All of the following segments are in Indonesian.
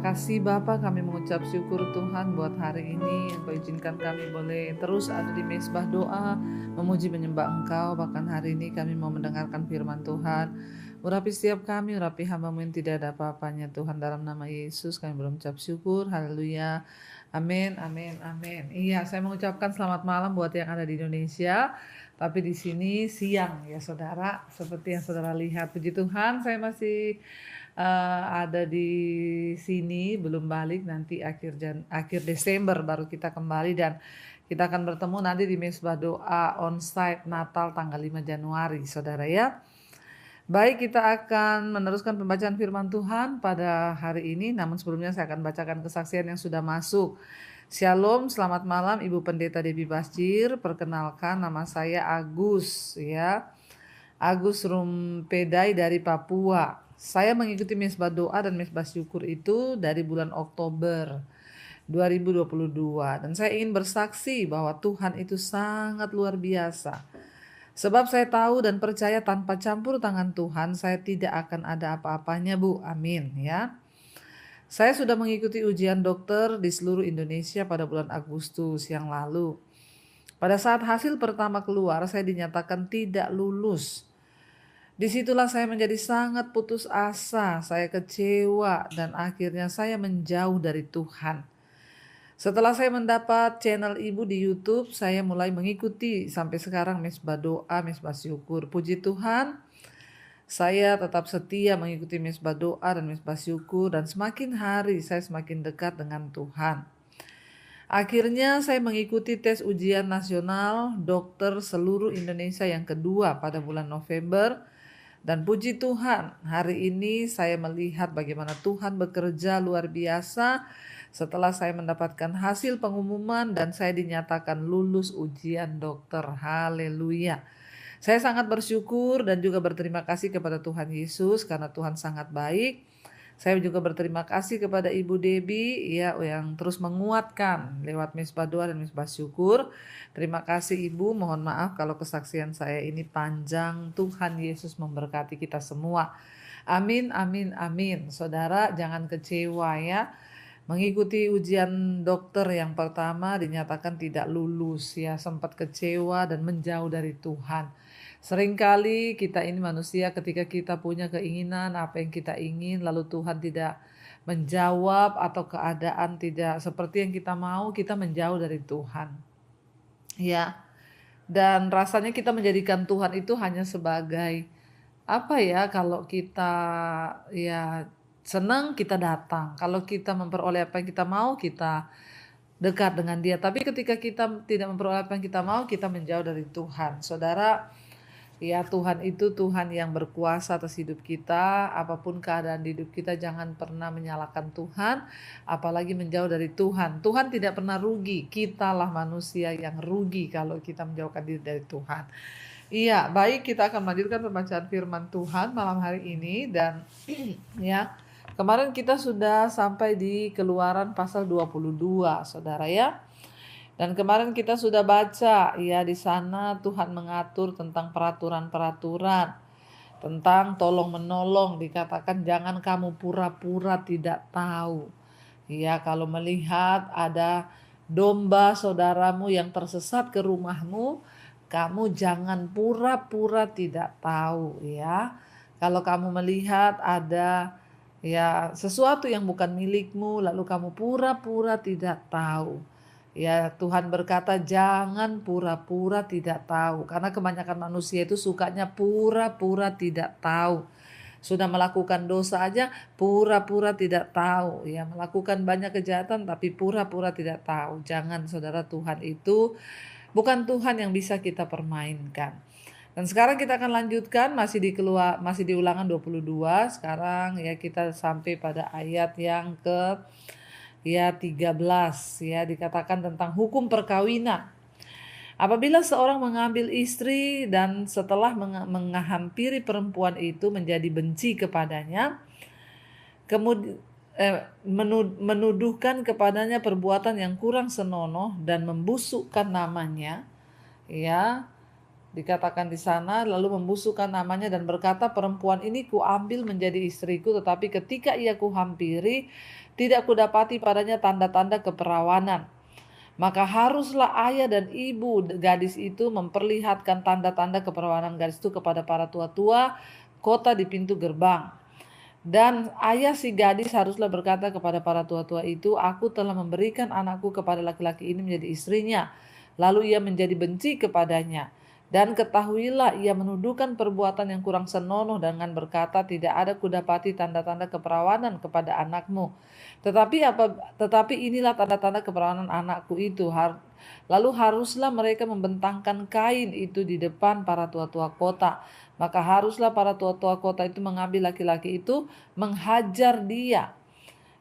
kasih Bapa, kami mengucap syukur Tuhan buat hari ini. Engkau izinkan kami boleh terus ada di mezbah doa, memuji menyembah Engkau. Bahkan hari ini kami mau mendengarkan firman Tuhan. Urapi setiap kami, urapi hamba-Mu yang tidak ada apa-apanya Tuhan. Dalam nama Yesus kami berucap syukur. Haleluya. Amin, amin, amin. Iya, saya mengucapkan selamat malam buat yang ada di Indonesia. Tapi di sini siang ya saudara. Seperti yang saudara lihat. Puji Tuhan, saya masih ada di sini, belum balik. Nanti akhir Desember baru kita kembali, dan kita akan bertemu nanti di mezbah doa onsite Natal tanggal 5 Januari saudara ya. Baik, kita akan meneruskan pembacaan firman Tuhan pada hari ini. Namun sebelumnya saya akan bacakan kesaksian yang sudah masuk. Shalom, selamat malam Ibu Pendeta Debbie Basjir. Perkenalkan, nama saya Agus ya. Agus Rumpedai dari Papua. Saya mengikuti mezbah doa dan mezbah syukur itu dari bulan Oktober 2022. Dan saya ingin bersaksi bahwa Tuhan itu sangat luar biasa. Sebab saya tahu dan percaya tanpa campur tangan Tuhan saya tidak akan ada apa-apanya Bu. Amin ya. Saya sudah mengikuti ujian dokter di seluruh Indonesia pada bulan Agustus yang lalu. Pada saat hasil pertama keluar saya dinyatakan tidak lulus. Disitulah saya menjadi sangat putus asa, saya kecewa, dan akhirnya saya menjauh dari Tuhan. Setelah saya mendapat channel Ibu di YouTube, saya mulai mengikuti sampai sekarang mezbah doa, mezbah syukur. Puji Tuhan, saya tetap setia mengikuti mezbah doa dan mezbah syukur, dan semakin hari saya semakin dekat dengan Tuhan. Akhirnya saya mengikuti tes ujian nasional dokter seluruh Indonesia yang kedua pada bulan November. Dan puji Tuhan, hari ini saya melihat bagaimana Tuhan bekerja luar biasa setelah saya mendapatkan hasil pengumuman dan saya dinyatakan lulus ujian dokter. Haleluya. Saya sangat bersyukur dan juga berterima kasih kepada Tuhan Yesus karena Tuhan sangat baik. Saya juga berterima kasih kepada Ibu Debbie ya yang terus menguatkan lewat mezbah doa dan mezbah syukur. Terima kasih Ibu, mohon maaf kalau kesaksian saya ini panjang. Tuhan Yesus memberkati kita semua. Amin, amin, amin. Saudara jangan kecewa ya. Mengikuti ujian dokter yang pertama dinyatakan tidak lulus ya, sempat kecewa dan menjauh dari Tuhan. Seringkali kita ini manusia ketika kita punya keinginan apa yang kita ingin lalu Tuhan tidak menjawab atau keadaan tidak seperti yang kita mau, kita menjauh dari Tuhan. Ya. Dan rasanya kita menjadikan Tuhan itu hanya sebagai apa ya, kalau kita ya senang kita datang, kalau kita memperoleh apa yang kita mau kita dekat dengan Dia. Tapi ketika kita tidak memperoleh apa yang kita mau, kita menjauh dari Tuhan. Saudara, ya Tuhan itu Tuhan yang berkuasa atas hidup kita. Apapun keadaan di hidup kita jangan pernah menyalahkan Tuhan, apalagi menjauh dari Tuhan. Tuhan tidak pernah rugi, kitalah manusia yang rugi kalau kita menjauhkan diri dari Tuhan. Iya, baik, kita akan melanjutkan pembacaan firman Tuhan malam hari ini. Dan ya, kemarin kita sudah sampai di Keluaran pasal 22 saudara ya. Dan kemarin kita sudah baca ya, di sana Tuhan mengatur tentang peraturan-peraturan, tentang tolong menolong. Dikatakan jangan kamu pura-pura tidak tahu. Ya, kalau melihat ada domba saudaramu yang tersesat ke rumahmu, kamu jangan pura-pura tidak tahu ya. Kalau kamu melihat ada ya sesuatu yang bukan milikmu lalu kamu pura-pura tidak tahu. Ya, Tuhan berkata jangan pura-pura tidak tahu. Karena kebanyakan manusia itu sukanya pura-pura tidak tahu. Sudah melakukan dosa aja pura-pura tidak tahu. Ya, melakukan banyak kejahatan tapi pura-pura tidak tahu. Jangan saudara, Tuhan itu bukan Tuhan yang bisa kita permainkan. Dan sekarang kita akan lanjutkan masih di Ulangan 22. Sekarang ya kita sampai pada ayat yang ke 13 ya, dikatakan tentang hukum perkawinan. Apabila seorang mengambil istri dan setelah menghampiri perempuan itu menjadi benci kepadanya, kemudian menuduhkan kepadanya perbuatan yang kurang senonoh dan membusukkan namanya ya, Dikatakan di sana, lalu membusukkan namanya dan berkata, perempuan ini kuambil menjadi istriku, tetapi ketika ia kuhampiri, tidak kudapati padanya tanda-tanda keperawanan. Maka haruslah ayah dan ibu gadis itu memperlihatkan tanda-tanda keperawanan gadis itu kepada para tua-tua kota di pintu gerbang. Dan ayah si gadis haruslah berkata kepada para tua-tua itu, aku telah memberikan anakku kepada laki-laki ini menjadi istrinya. Lalu ia menjadi benci kepadanya. Dan ketahuilah ia menuduhkan perbuatan yang kurang senonoh dengan berkata, tidak ada kudapati tanda-tanda keperawanan kepada anakmu. Tetapi inilah tanda-tanda keperawanan anakku itu. Lalu haruslah mereka membentangkan kain itu di depan para tua-tua kota. Maka haruslah para tua-tua kota itu mengambil laki-laki itu, menghajar dia,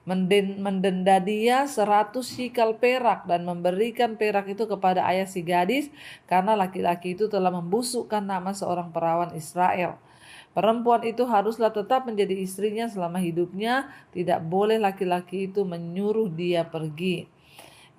mendenda dia 100 shikal perak dan memberikan perak itu kepada ayah si gadis karena laki-laki itu telah membusukkan nama seorang perawan Israel. Perempuan itu haruslah tetap menjadi istrinya selama hidupnya, tidak boleh laki-laki itu menyuruh dia pergi.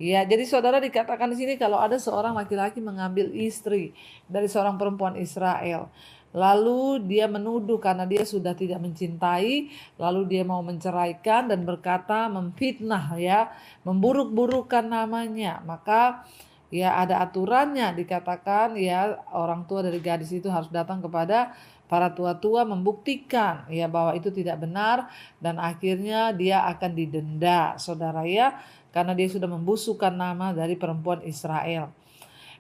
Ya, jadi saudara, dikatakan di sini kalau ada seorang laki-laki mengambil istri dari seorang perempuan Israel, lalu dia menuduh karena dia sudah tidak mencintai, lalu dia mau menceraikan dan berkata memfitnah, ya, memburuk-burukkan namanya, maka ya ada aturannya. Dikatakan ya orang tua dari gadis itu harus datang kepada para tua-tua membuktikan ya bahwa itu tidak benar, dan akhirnya dia akan didenda, saudara, ya, karena dia sudah membusukkan nama dari perempuan Israel.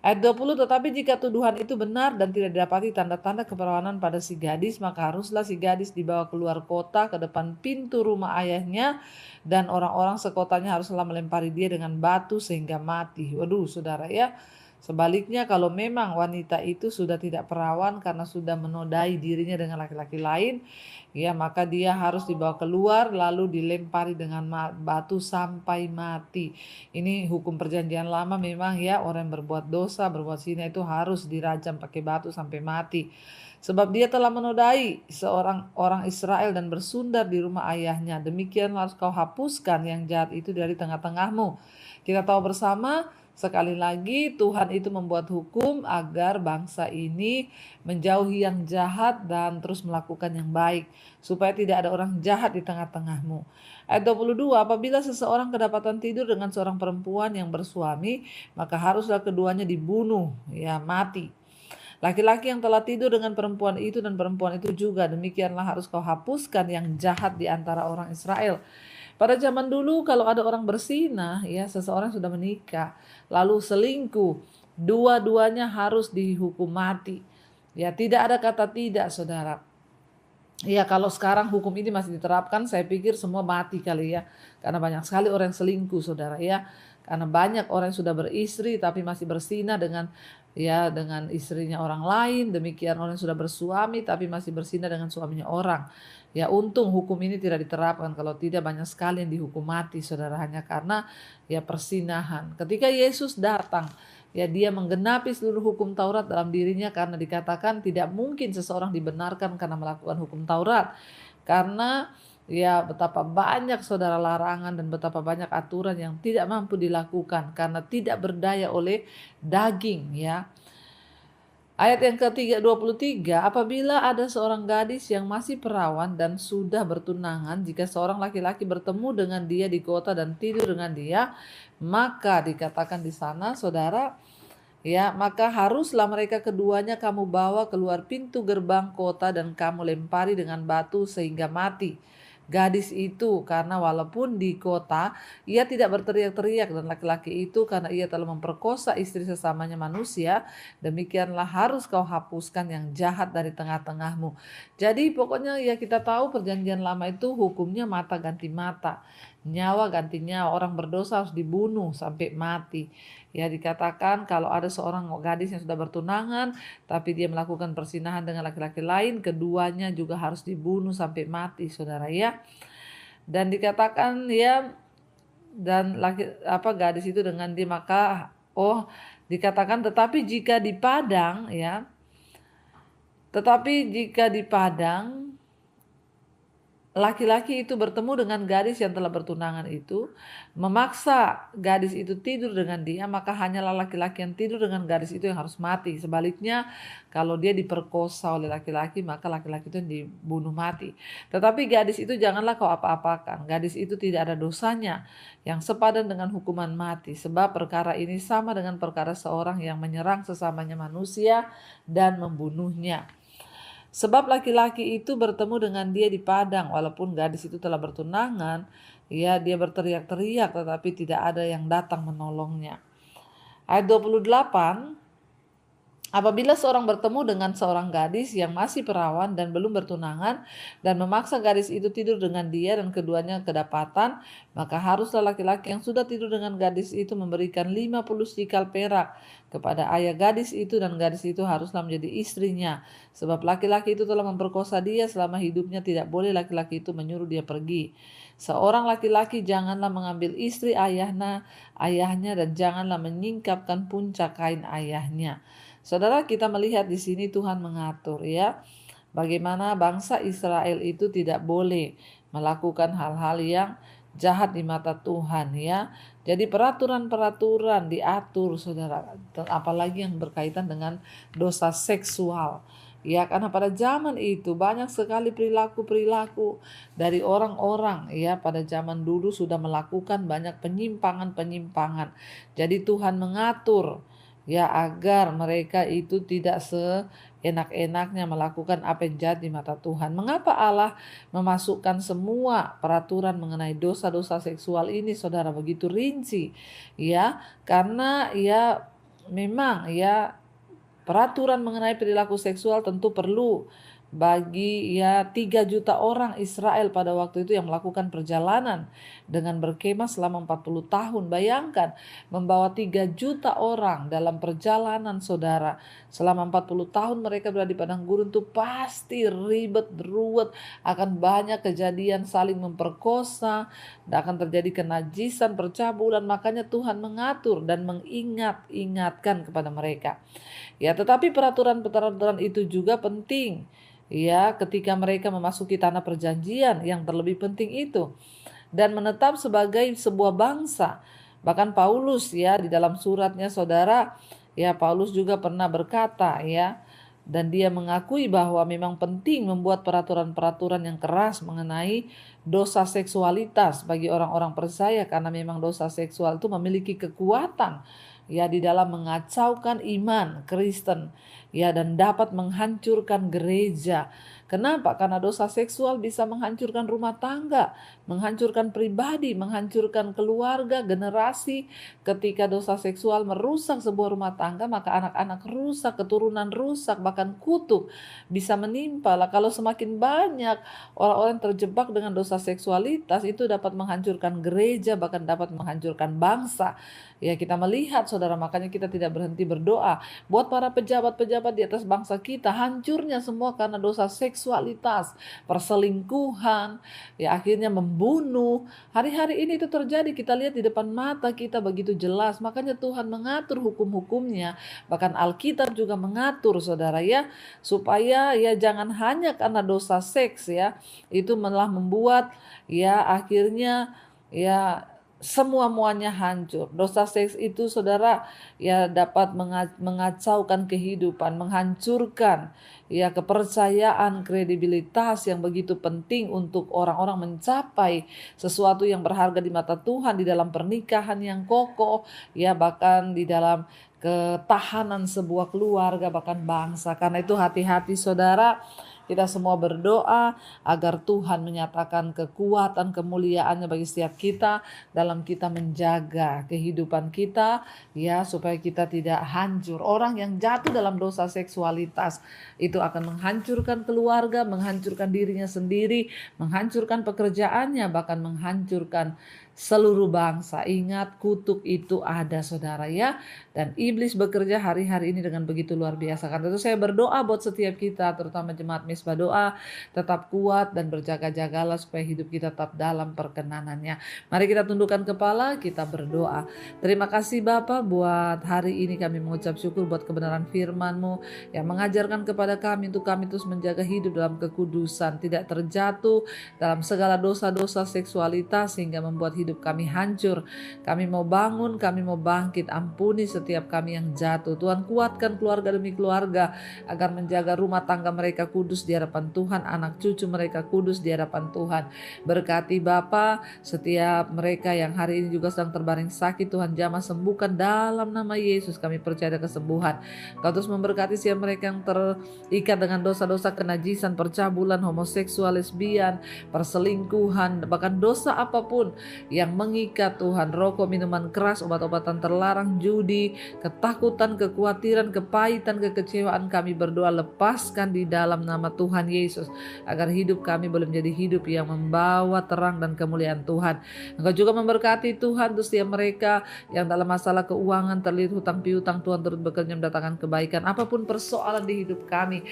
Ayat 20, tetapi jika tuduhan itu benar dan tidak didapati tanda-tanda keperawanan pada si gadis, maka haruslah si gadis dibawa keluar kota ke depan pintu rumah ayahnya, dan orang-orang sekotanya haruslah melempari dia dengan batu sehingga mati. Waduh, saudara, ya. Sebaliknya kalau memang wanita itu sudah tidak perawan karena sudah menodai dirinya dengan laki-laki lain, ya, maka dia harus dibawa keluar lalu dilempari dengan batu sampai mati. Ini hukum perjanjian lama memang, ya, orang yang berbuat dosa, berbuat zina itu harus dirajam pakai batu sampai mati. Sebab dia telah menodai seorang orang Israel dan bersundar di rumah ayahnya. Demikian harus kau hapuskan yang jahat itu dari tengah-tengahmu. Kita tahu bersama, sekali lagi Tuhan itu membuat hukum agar bangsa ini menjauhi yang jahat dan terus melakukan yang baik, supaya tidak ada orang jahat di tengah-tengahmu. Ayat 22, apabila seseorang kedapatan tidur dengan seorang perempuan yang bersuami, maka haruslah keduanya dibunuh, ya, mati. Laki-laki yang telah tidur dengan perempuan itu dan perempuan itu juga, demikianlah harus kau hapuskan yang jahat di antara orang Israel. Pada zaman dulu kalau ada orang bersinah, ya, seseorang sudah menikah lalu selingkuh, dua-duanya harus dihukum mati. Ya, tidak ada kata tidak, saudara. Ya, kalau sekarang hukum ini masih diterapkan, saya pikir semua mati kali, ya. Karena banyak sekali orang yang selingkuh, saudara, ya. Karena banyak orang yang sudah beristri tapi masih bersinah dengan istrinya orang lain. Demikian orang yang sudah bersuami tapi masih bersinah dengan suaminya orang. Ya, untung hukum ini tidak diterapkan, kalau tidak banyak sekali yang dihukum mati, saudara, hanya karena ya persinahan. Ketika Yesus datang, ya, dia menggenapi seluruh hukum Taurat dalam dirinya, karena dikatakan tidak mungkin seseorang dibenarkan karena melakukan hukum Taurat. Karena ya betapa banyak, saudara, larangan dan betapa banyak aturan yang tidak mampu dilakukan karena tidak berdaya oleh daging, ya. Ayat yang ke-23, apabila ada seorang gadis yang masih perawan dan sudah bertunangan, jika seorang laki-laki bertemu dengan dia di kota dan tidur dengan dia, maka dikatakan di sana, saudara, ya, maka haruslah mereka keduanya kamu bawa keluar pintu gerbang kota dan kamu lempari dengan batu sehingga mati gadis itu, karena walaupun di kota ia tidak berteriak-teriak, dan laki-laki itu karena ia telah memperkosa istri sesamanya manusia, demikianlah harus kau hapuskan yang jahat dari tengah-tengahmu. Jadi pokoknya ya kita tahu perjanjian lama itu hukumnya mata ganti mata, nyawa ganti nyawa, orang berdosa harus dibunuh sampai mati. Ya, dikatakan kalau ada seorang gadis yang sudah bertunangan tapi dia melakukan persinahan dengan laki-laki lain, keduanya juga harus dibunuh sampai mati, saudara, ya. Dan dikatakan ya, dan gadis itu dengan dia, maka dikatakan tetapi jika di padang, ya, laki-laki itu bertemu dengan gadis yang telah bertunangan itu, memaksa gadis itu tidur dengan dia, maka hanyalah laki-laki yang tidur dengan gadis itu yang harus mati. Sebaliknya, kalau dia diperkosa oleh laki-laki, maka laki-laki itu yang dibunuh mati. Tetapi gadis itu janganlah kau apa-apakan. Gadis itu tidak ada dosanya yang sepadan dengan hukuman mati. Sebab perkara ini sama dengan perkara seorang yang menyerang sesamanya manusia dan membunuhnya. Sebab laki-laki itu bertemu dengan dia di padang, walaupun gadis itu telah bertunangan, ya dia berteriak-teriak tetapi tidak ada yang datang menolongnya. Ayat 28, apabila seorang bertemu dengan seorang gadis yang masih perawan dan belum bertunangan dan memaksa gadis itu tidur dengan dia dan keduanya kedapatan, maka haruslah laki-laki yang sudah tidur dengan gadis itu memberikan 50 sikal perak kepada ayah gadis itu, dan gadis itu haruslah menjadi istrinya. Sebab laki-laki itu telah memperkosa dia, selama hidupnya tidak boleh laki-laki itu menyuruh dia pergi. Seorang laki-laki janganlah mengambil istri ayahnya dan janganlah menyingkapkan puncak kain ayahnya. Saudara, kita melihat di sini Tuhan mengatur ya, bagaimana bangsa Israel itu tidak boleh melakukan hal-hal yang jahat di mata Tuhan ya. Jadi peraturan-peraturan diatur, saudara, apalagi yang berkaitan dengan dosa seksual. Ya, karena pada zaman itu banyak sekali perilaku-perilaku dari orang-orang ya, pada zaman dulu sudah melakukan banyak penyimpangan-penyimpangan. Jadi Tuhan mengatur ya agar mereka itu tidak seenak-enaknya melakukan apa yang jahat di mata Tuhan. Mengapa Allah memasukkan semua peraturan mengenai dosa-dosa seksual ini, saudara, begitu rinci? Ya, karena ya memang ya peraturan mengenai perilaku seksual tentu perlu bagi ya 3 juta orang Israel pada waktu itu yang melakukan perjalanan dengan berkemah selama 40 tahun. Bayangkan membawa 3 juta orang dalam perjalanan, saudara. Selama 40 tahun mereka berada di padang gurun itu pasti ribet, ruwet, akan banyak kejadian saling memperkosa, dan akan terjadi kenajisan, percabulan. Makanya Tuhan mengatur dan mengingatkan kepada mereka. Ya, tetapi peraturan-peraturan itu juga penting. Ya, ketika mereka memasuki tanah perjanjian, yang terlebih penting itu, dan menetap sebagai sebuah bangsa. Bahkan Paulus ya di dalam suratnya, saudara, ya Paulus juga pernah berkata ya, dan dia mengakui bahwa memang penting membuat peraturan-peraturan yang keras mengenai dosa seksualitas bagi orang-orang percaya, karena memang dosa seksual itu memiliki kekuatan ya di dalam mengacaukan iman Kristen ya, dan dapat menghancurkan gereja. Kenapa? Karena dosa seksual bisa menghancurkan rumah tangga, menghancurkan pribadi, menghancurkan keluarga, generasi. Ketika dosa seksual merusak sebuah rumah tangga, maka anak-anak rusak, keturunan rusak, bahkan kutuk bisa menimpa. Kalau semakin banyak orang-orang terjebak dengan dosa seksualitas, itu dapat menghancurkan gereja, bahkan dapat menghancurkan bangsa. Ya, kita melihat, saudara, makanya kita tidak berhenti berdoa buat para pejabat-pejabat di atas bangsa kita. Hancurnya semua karena dosa seksualitas, perselingkuhan, ya akhirnya membunuh. Hari-hari ini itu terjadi, kita lihat di depan mata kita begitu jelas. Makanya Tuhan mengatur hukum-hukumnya. Bahkan Alkitab juga mengatur, saudara ya, supaya ya jangan hanya karena dosa seks ya, itu malah membuat ya akhirnya ya semua-muanya hancur. Dosa seks itu, saudara, ya dapat mengacaukan kehidupan, menghancurkan ya kepercayaan, kredibilitas yang begitu penting untuk orang-orang mencapai sesuatu yang berharga di mata Tuhan, di dalam pernikahan yang kokoh, ya bahkan di dalam ketahanan sebuah keluarga, bahkan bangsa. Karena itu hati-hati, saudara. Kita semua berdoa agar Tuhan menyatakan kekuatan kemuliaannya bagi setiap kita dalam kita menjaga kehidupan kita ya, supaya kita tidak hancur. Orang yang jatuh dalam dosa seksualitas itu akan menghancurkan keluarga, menghancurkan dirinya sendiri, menghancurkan pekerjaannya, bahkan menghancurkan seluruh bangsa. Ingat, kutuk itu ada saudara ya. Dan iblis bekerja hari-hari ini dengan begitu luar biasa. Karena itu saya berdoa buat setiap kita, terutama jemaat Misbah Doa, tetap kuat dan berjaga-jagalah supaya hidup kita tetap dalam perkenanannya. Mari kita tundukkan kepala, kita berdoa. Terima kasih Bapa buat hari ini kami mengucap syukur buat kebenaran firman-Mu yang mengajarkan kepada kami untuk kami terus menjaga hidup dalam kekudusan, tidak terjatuh dalam segala dosa-dosa seksualitas sehingga membuat hidup kami hancur. Kami mau bangun, kami mau bangkit, ampuni setiap kami yang jatuh. Tuhan, kuatkan keluarga demi keluarga agar menjaga rumah tangga mereka kudus di hadapan Tuhan, anak cucu mereka kudus di hadapan Tuhan. Berkati Bapa setiap mereka yang hari ini juga sedang terbaring sakit, Tuhan jamah sembuhkan dalam nama Yesus. Kami percaya ada kesembuhan. Kau terus memberkati setiap mereka yang terikat dengan dosa-dosa kenajisan, percabulan, homoseksual, lesbian, perselingkuhan, bahkan dosa apapun yang mengikat Tuhan, rokok, minuman keras, obat-obatan terlarang, judi, ketakutan, kekhawatiran, kepahitan, kekecewaan, kami berdoa lepaskan di dalam nama Tuhan Yesus, agar hidup kami boleh menjadi hidup yang membawa terang dan kemuliaan Tuhan. Engkau juga memberkati Tuhan untuk setiap mereka yang dalam masalah keuangan, terlilit hutang piutang, Tuhan turut bekerja mendatangkan kebaikan. Apapun persoalan di hidup kami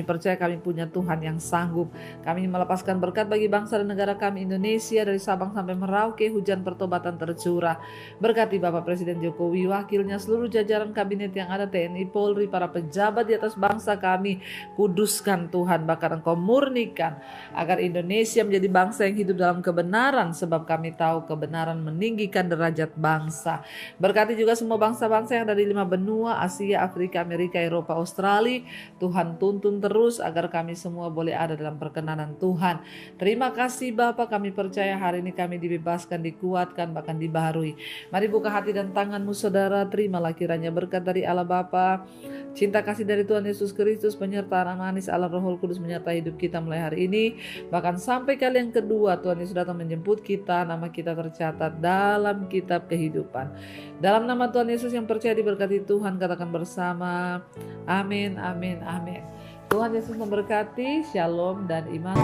percaya kami punya Tuhan yang sanggup. Kami melepaskan berkat bagi bangsa dan negara kami Indonesia, dari Sabang sampai Merauke, hujan pertobatan tercurah. Berkati Bapak Presiden Jokowi, wakilnya, seluruh jajaran kabinet yang ada, TNI, Polri, para pejabat di atas bangsa kami. Kuduskan Tuhan, bahkan Engkau murnikan agar Indonesia menjadi bangsa yang hidup dalam kebenaran, sebab kami tahu kebenaran meninggikan derajat bangsa. Berkati juga semua bangsa-bangsa yang ada di 5 benua, Asia, Afrika, Amerika, Eropa, Australia. Tuhan tuntun terus agar kami semua boleh ada dalam perkenanan Tuhan. Terima kasih Bapa, kami percaya hari ini kami dibebaskan, dikuatkan, bahkan dibaharui. Mari buka hati dan tanganmu saudara, terimalah kiranya berkat dari Allah Bapa, cinta kasih dari Tuhan Yesus Kristus, penyertaan manis Allah Roh Kudus menyertai hidup kita mulai hari ini, bahkan sampai kali yang kedua Tuhan Yesus datang menjemput kita, nama kita tercatat dalam kitab kehidupan. Dalam nama Tuhan Yesus yang percaya diberkati Tuhan, katakan bersama, amin, amin, amin. Tuhan Yesus memberkati, shalom dan iman.